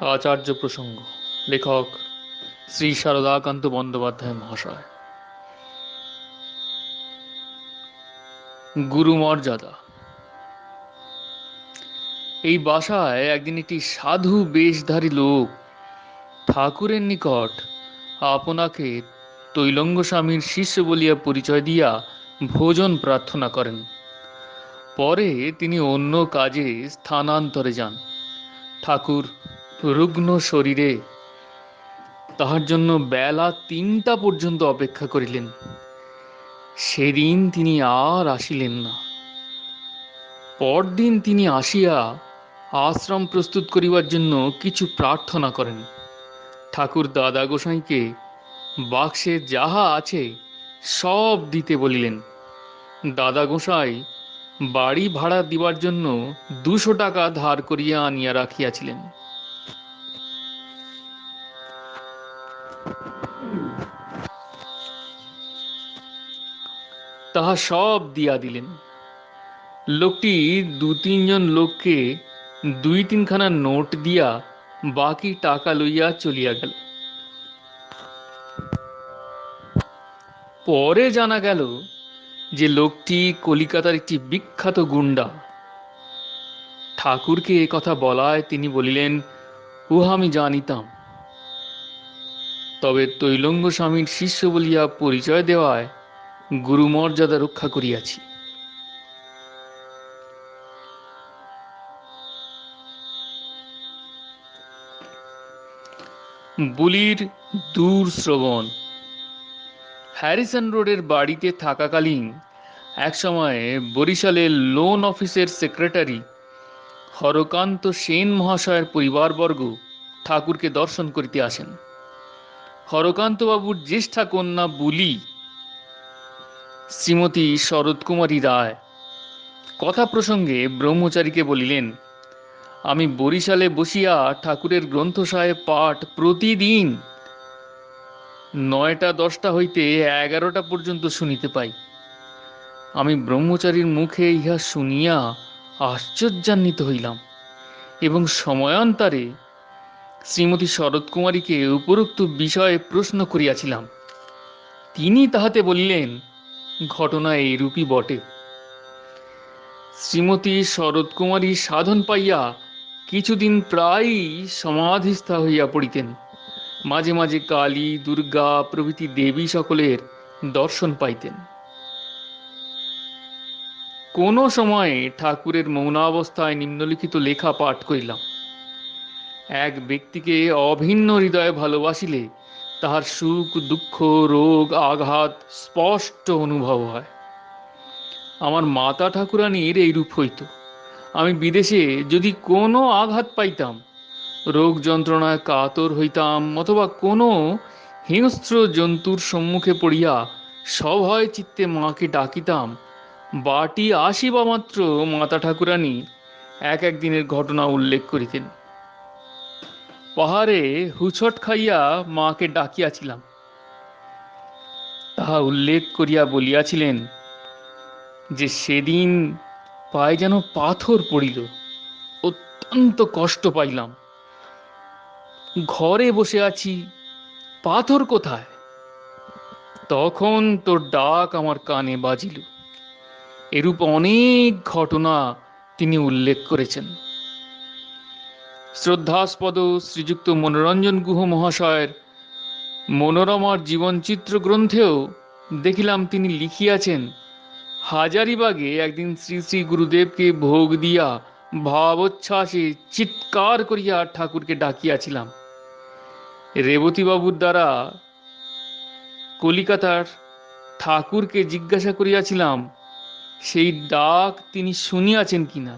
আচার্য প্রসঙ্গ। লেখক শ্রী শারদাকান্ত বন্দ্যোপাধ্যায় মহাশয়। গুরুমর্যাদা। এই বাসায় একদিন একটি সাধু বেশধারী লোক ঠাকুরের নিকট আপনাকে তৈলঙ্গ স্বামীর শিষ্য বলিয়া পরিচয় দিয়া ভোজন প্রার্থনা করেন। পরে তিনি অন্য কাজে স্থানান্তরে যান। ঠাকুর রুগ্ন শরীরে তাহার জন্য বেলা ৩টা পর্যন্ত অপেক্ষা করিলেন। সেদিন তিনি আর আসিলেন না। পরদিন তিনি আসিয়া আশ্রম প্রস্তুত করিবার জন্য কিছু প্রার্থনা করেন। ঠাকুর দাদা গোসাইকে বাক্সে যাহা আছে সব দিতে বলিলেন। দাদা গোসাই বাড়ি ভাড়া দিবার জন্য ২০০ টাকা ধার করিয়া আনিয়া রাখিয়াছিলেন। তাহা সব দিয়া দিলেন। লোকটি ২-৩ জন লোককে ২-৩খানা নোট দিয়া বাকি টাকা লইয়া চলিয়া গেল। পরে জানা গেল যে লোকটি কলিকাতার একটি বিখ্যাত গুন্ডা। ঠাকুরকে এ কথা বলায় তিনি বলিলেন, উহা আমি জানিতাম, তবে তৈলঙ্গ স্বামীর শিষ্য বলিয়া পরিচয় দেওয়ায় গুরুমর্যাদা রক্ষা করিয়াছি। বুলির দূর শ্রবণ। হ্যারিসন রোডের বাড়িতে থাকাকালীন এক সময়ে বরিশালের লোন অফিসের সেক্রেটারি হরকান্ত সেন মহাশয়ের পরিবারবর্গ ঠাকুরকে দর্শন করিতে আসেন। হরকান্তবাবুর জ্যেষ্ঠা কন্যা বুলি শ্রীমতী শরৎকুমারী রায় কথা প্রসঙ্গে ব্রহ্মচারীকে বলিলেন, আমি বরিশালে বসিয়া ঠাকুরের গ্রন্থসাহেব পাঠ প্রতিদিন ৯টা-১০টা হইতে ১১টা পর্যন্ত শুনিতে পাই। আমি ব্রহ্মচারীর মুখে ইহা শুনিয়া আশ্চর্যান্বিত হইলাম এবং সময়ান্তরে শ্রীমতী শরৎকুমারীকে উপরোক্ত বিষয়ে প্রশ্ন করিয়াছিলাম। তিনি তাহাতে বলিলেন, ঘটনা এইরূপই বটে। শ্রীমতী শরৎকুমারী সাধন পাইয়া কিছুদিন প্রায়ই সমাধিস্থা হইয়া পড়িতেন। মাঝে মাঝে কালী, দুর্গা প্রভৃতি দেবী সকলের দর্শন পাইতেন। কোন সময়ে ঠাকুরের মৌনাবস্থায় নিম্নলিখিত লেখা পাঠ করিলাম। এক ব্যক্তিকে অভিন্ন হৃদয়ে ভালোবাসিলে তাহার সুখ, দুঃখ, রোগ, আঘাত স্পষ্ট অনুভব হয়। আমার মাতা ঠাকুরানীর এইরূপ হইত। আমি বিদেশে যদি কোনো আঘাত পাইতাম, রোগ যন্ত্রণায় কাতর হইতাম অথবা কোনো হিংস্র জন্তুর সম্মুখে পড়িয়া সভয় চিত্তে মাকে ডাকিতাম, বাটি আসিবা মাত্র মাতা ঠাকুরানী এক দিনের ঘটনা উল্লেখ করিতেন। পাহাড়ে হুচট খাইয়া মাকে ডাকিয়াছিলাম, তাহা উল্লেখ করিয়া বলিয়াছিলেন যে সেদিন পায়ে যেন পাথর পড়িল, অত্যন্ত কষ্ট পাইলাম। ঘরে বসে আছি, পাথর কোথায়? তখন তোর ডাক আমার কানে বাজিল। এরূপ অনেক ঘটনা তিনি উল্লেখ করেছেন। শ্রদ্ধাস্পদ শ্রীযুক্ত মনোরঞ্জন গুহ মহাশয়ের মনোরমার জীবনচিত্র গ্রন্থেও দেখিলাম তিনি লিখিয়াছেন, হাজারিবাগে একদিন শ্রী শ্রী গুরুদেবকে ভোগ দিয়া ভাবোচ্ছ্বাসে চিৎকার করিয়া ঠাকুরকে ডাকিয়াছিলাম। রেবতীবাবুর দ্বারা কলিকাতার ঠাকুরকে জিজ্ঞাসা করিয়াছিলাম সেই ডাক তিনি শুনিয়াছেন কিনা।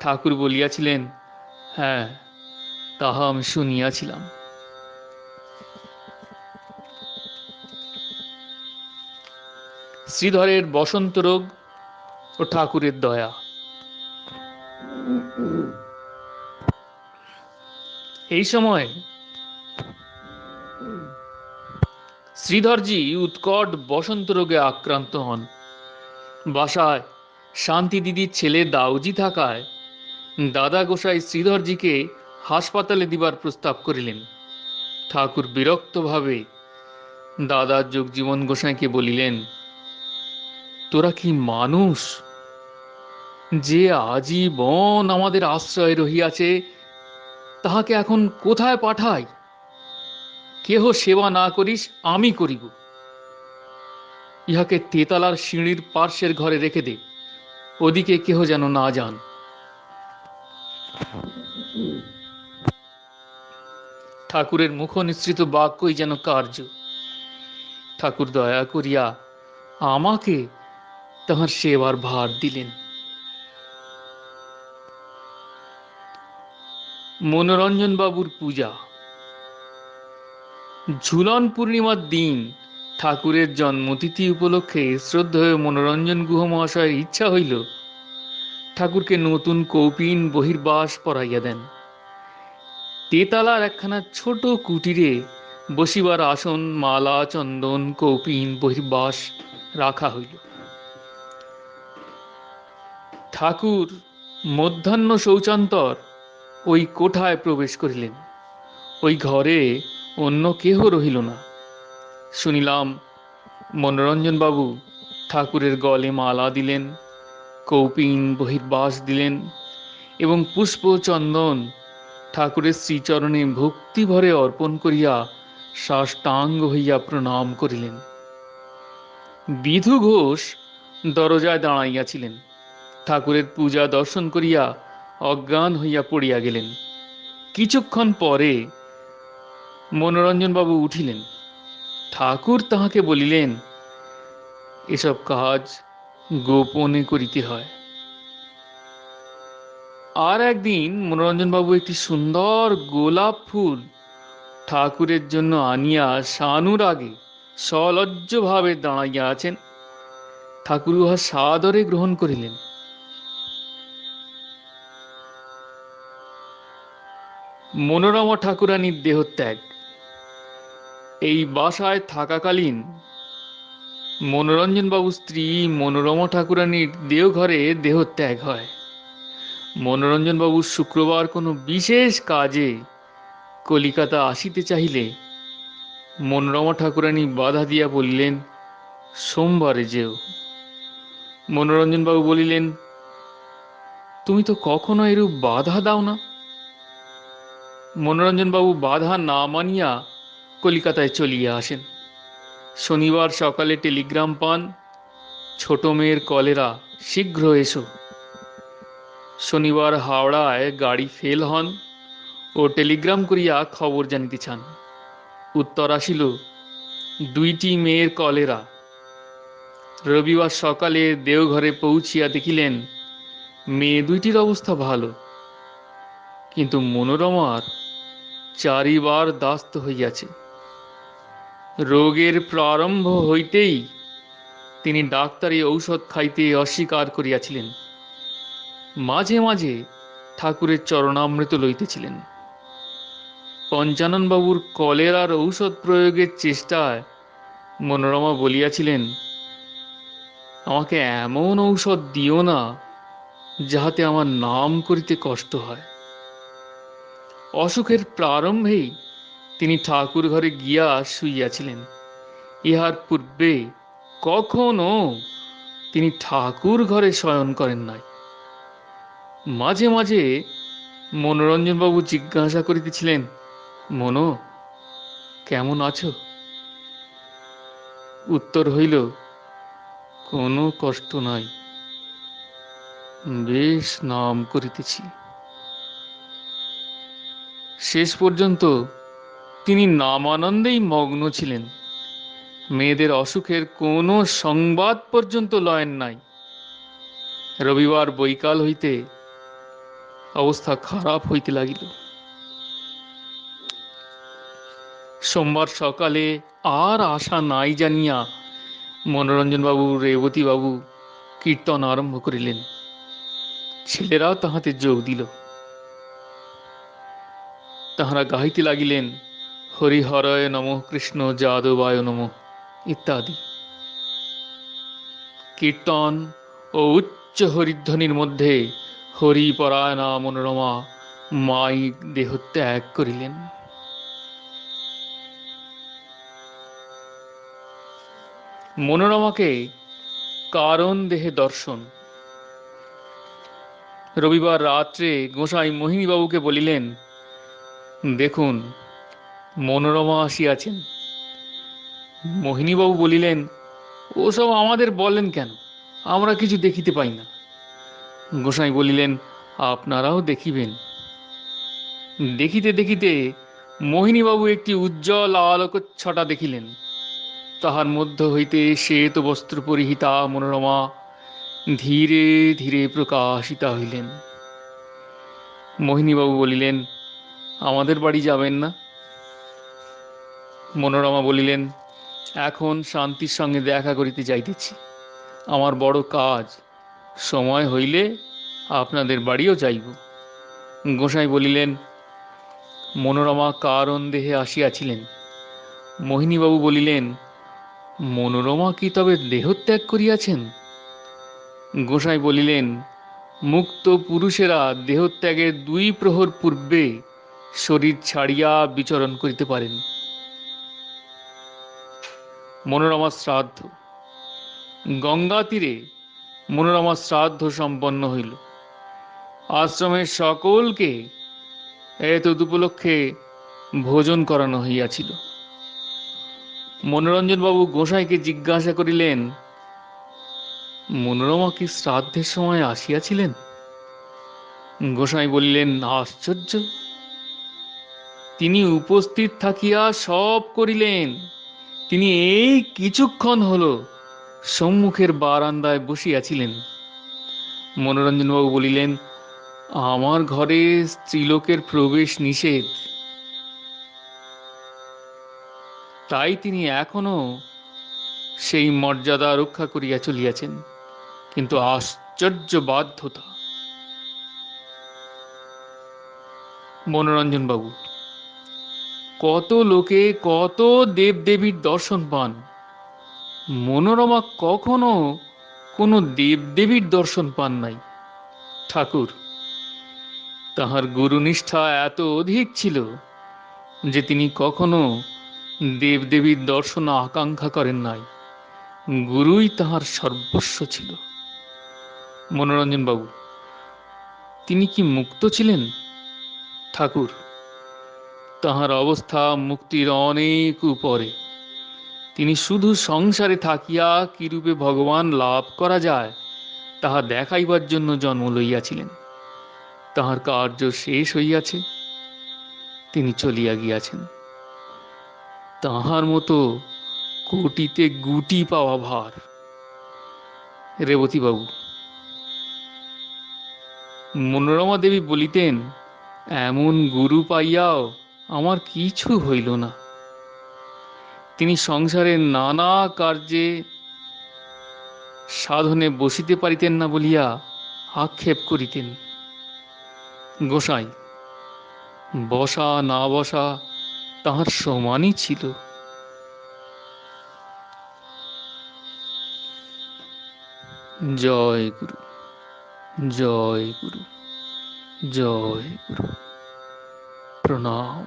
ঠাকুর বলিয়াছিলেন, হ্যাঁ, তাহা আমি শুনিয়াছিলাম। শ্রীধরের বসন্ত রোগ ও ঠাকুরের দয়া। এই সময় শ্রীধরজি উৎকট বসন্ত রোগে আক্রান্ত হন। বাসায় শান্তি দিদির ছেলে দাউজি থাকায় দাদা গোসাই শ্রীধরজিকে হাসপাতালে দিবার প্রস্তাব করিলেন। ঠাকুর বিরক্তভাবে দাদা জগজীবন গোসাইকে বলিলেন, তোরা কি মানুষ, যে আজীবন আমাদের আশ্রয় রহিয়াছে, তাহাকে এখন কোথায় পাঠাই? কেহ সেবা না করিস, আমি করিব। ইহাকে তেতালার সিঁড়ির পার্শ্বের ঘরে রেখে দে, ওদিকে কেহ যেন না যান। ঠাকুরের মুখ নিঃসৃত বাক্যই যেন কার্য। ঠাকুর দয়া করিয়া আমাকে তাহার সেবার ভার দিলেন। মনোরঞ্জন বাবুর পূজা। ঝুলন পূর্ণিমার দিন ঠাকুরের জন্মতিথি উপলক্ষে শ্রদ্ধেয় মনোরঞ্জন গুহ মহাশয়ের ইচ্ছা হইল ঠাকুরকে নতুন কৌপিন বহির্বাস পরাইয়া দেন। তেতালার একখানা ছোট কুটিরে বসিবার আসন, মালা, চন্দন, কৌপিন, বহির্বাস রাখা হইল। ঠাকুর মধ্যাহ্ন শৌচান্তর ওই কোঠায় প্রবেশ করিলেন। ওই ঘরে অন্য কেহ রহিল না। শুনিলাম মনোরঞ্জন বাবু ঠাকুরের গলে মালা দিলেন, কৌপিন বহির্বাস দিলেন এবং পুষ্প চন্দন ঠাকুরের শ্রীচরণে ভক্তি ভরে অর্পণ করিয়া সাষ্টাঙ্গ হইয়া প্রণাম করিলেন। বিধু ঘোষ দরজায় দাঁড়াইয়াছিলেন। ঠাকুরের পূজা দর্শন করিয়া অজ্ঞান হইয়া পড়িয়া গেলেন। কিছুক্ষণ পরে মনোরঞ্জন বাবু উঠিলেন। ঠাকুর তাহাকে বলিলেন, এসব কাজ গোপনে করিতে হয়। আর একদিন মনোরঞ্জন বাবু একটি সুন্দর গোলাপ ফুল ঠাকুরের জন্য আনিয়া শানুর আগে সলজ্জ ভাবে দাঁড়াইয়া আছেন। ঠাকুর উহা সাদরে গ্রহণ করিলেন। মনোরমা ঠাকুরানীর দেহত্যাগ। এই বাসায় থাকাকালীন মনোরঞ্জন বাবু স্ত্রী মনোরমা ঠাকুরানীর দেওঘরে দেহত্যাগ হয়। মনোরঞ্জন বাবু শুক্রবার কোনো বিশেষ কাজে কলিকাতা আসিতে চাহিলে মনোরমা ঠাকুরানী বাধা দিয়া বলিলেন, সোমবারে যেও। মনোরঞ্জন বাবু বলিলেন, তুমি তো কখনো এরূপ বাধা দাও না। মনোরঞ্জন বাবু বাধা না মানিয়া কলিকাতায় চলিয়া আসেন। শনিবার সকালে টেলিগ্রাম পান, ছোট মেয়ের কলেরা, শীঘ্র এসো। শনিবার হাওড়ায় গাড়ি ফেল হন ও টেলিগ্রাম করিয়া খবর জানিতে চান। উত্তর আসিল, দুইটি মেয়ের কলেরা। রবিবার সকালে দেওঘরে পৌঁছিয়া দেখিলেন মেয়ে দুইটির অবস্থা ভালো, কিন্তু মনোরমার চারিবার দাস্ত হইয়াছে। রোগের প্রারম্ভ হইতেই তিনি ডাক্তারি ঔষধ খাইতে অস্বীকার করিয়াছিলেন। মাঝে মাঝে ঠাকুরের চরণামৃত লইতেছিলেন। পঞ্চানন বাবুর কলেরার ঔষধ প্রয়োগের চেষ্টায় মনোরমা বলিয়াছিলেন, আমাকে এমন ঔষধ দিও না যাহাতে আমার নাম করিতে কষ্ট হয়। অসুখের প্রারম্ভেই তিনি ঠাকুর ঘরে গিয়া শুইয়াছিলেন। ইহার পূর্বে কখনো তিনি ঠাকুর ঘরে শয়ন করেন নাই। মাঝে মাঝে মনোরঞ্জন বাবু জিজ্ঞাসা করিতেছিলেন, মনো, কেমন আছো? উত্তর হইল, কোনো কষ্ট নাই, বেশ নাম করিতেছি। শেষ পর্যন্ত তিনি নামানন্দেই মগ্ন ছিলেন। মেয়েদের অসুখের কোনো সংবাদ পর্যন্ত লয়েন নাই। রবিবার বৈকাল হইতে অবস্থা খারাপ হইতে লাগিল। সোমবার সকালে আর আশা নাই জানিয়া মনোরঞ্জন বাবু, রেবতী বাবু কীর্তন আরম্ভ করিলেন। ছেলেরাও তাহাতে যোগ দিল। তাহারা গাহিতে লাগিলেন, হরিহরয় নমঃ, কৃষ্ণ যাদবায় নমঃ ইত্যাদি। কীর্তন ও উচ্চ হরিধ্বনির মধ্যে হরিপরায়ণা মনোরমা মাই দেহ ত্যাগ করিলেন। মনোরমাকে কারণ দেহে দর্শন। রবিবার রাত্রে গোসাই মোহিনীবাবুকে বলিলেন, দেখুন মনোরমা আসিয়াছেন। মোহিনীবাবু বলিলেন, ওসব আমাদের বলেন কেন, আমরা কিছু দেখিতে পাই না। গোসাই বলিলেন, আপনারাও দেখিবেন। দেখিতে দেখিতে মোহিনীবাবু একটি উজ্জ্বল আলোকচ্ছটা দেখিলেন। তাহার মধ্য হইতে শ্বেত বস্ত্র পরিহিতা মনোরমা ধীরে ধীরে প্রকাশিতা হইলেন। মোহিনীবাবু বলিলেন, আমাদের বাড়ি যাবেন না? মনোরমা বলিলেন, এখন শান্তির সঙ্গে দেখা করিতে যাইতেছি, আমার বড় কাজ, সময় হইলে আপনাদের বাড়িও যাইব। গোসাই বলিলেন, মনোরমা কারণ দেহে আসিয়াছিলেন। মোহিনীবাবু বলিলেন, মনোরমা কি তবে দেহত্যাগ করিয়াছেন? গোসাই বলিলেন, মুক্ত পুরুষেরা দেহত্যাগের 2 প্রহর পূর্বে শরীর ছাড়িয়া বিচরণ করিতে পারেন। মনোরমার শ্রাদ্ধ। গঙ্গা তীরে মনোরমার শ্রাদ্ধ সম্পন্ন হইল। আশ্রমের সকলকে এতদুপলক্ষে ভোজন করানো হইয়াছিল। মনোরঞ্জনবাবু গোসাইকে জিজ্ঞাসা করিলেন, মনোরমা কি শ্রাদ্ধের সময় আসিয়াছিলেন? গোসাই বলিলেন, আশ্চর্য, তিনি উপস্থিত থাকিয়া সব করিলেন। তিনি এই কিছুক্ষণ হল সম্মুখের বারান্দায় বসিয়াছিলেন। মনোরঞ্জনবাবু বলিলেন, আমার ঘরে স্ত্রীলোকের প্রবেশ নিষেধ, তাই তিনি এখনো সেই মর্যাদা রক্ষা করিয়া চলিয়াছেন, কিন্তু আশ্চর্য বাধ্যতা। মনোরঞ্জনবাবু, কত লোকে কত দেবদেবীর দর্শন পান, মনোরমা কখনো কোনো দেবদেবীর দর্শন পান নাই। ঠাকুর, তাহার গুরুনিষ্ঠা এত অধিক ছিল যে তিনি কখনো দেবদেবীর দর্শন আকাঙ্ক্ষা করেন নাই। গুরুই তাহার সর্বস্ব ছিল। মনোরঞ্জন বাবু, তিনি কি মুক্ত ছিলেন? ঠাকুর, তাহার অবস্থা মুক্তির অনেক উপরে। তিনি শুধু সংসারে থাকিয়া কিরূপে ভগবান লাভ করা যায় তাহা দেখাইবার জন্য জন্ম লইয়াছিলেন। তাহার কার্য শেষ হইয়াছে, তিনি চলিয়া গিয়াছেন। তাহার মতো কোটিতে গুটি পাওয়া ভার। রেবতীবাবু, মনোরমা দেবী বলিতেন, এমন গুরু পাইয়াও আমার কিছু হইল না। তিনি সংসারের নানা কার্যে সাধনে বসিতে পারিতেন না বলিয়া আক্ষেপ করিতেন। গোসাই, বসা না বসা তাহার সমানই ছিল। জয় গুরু, জয় গুরু, জয় গুরু, প্রণাম।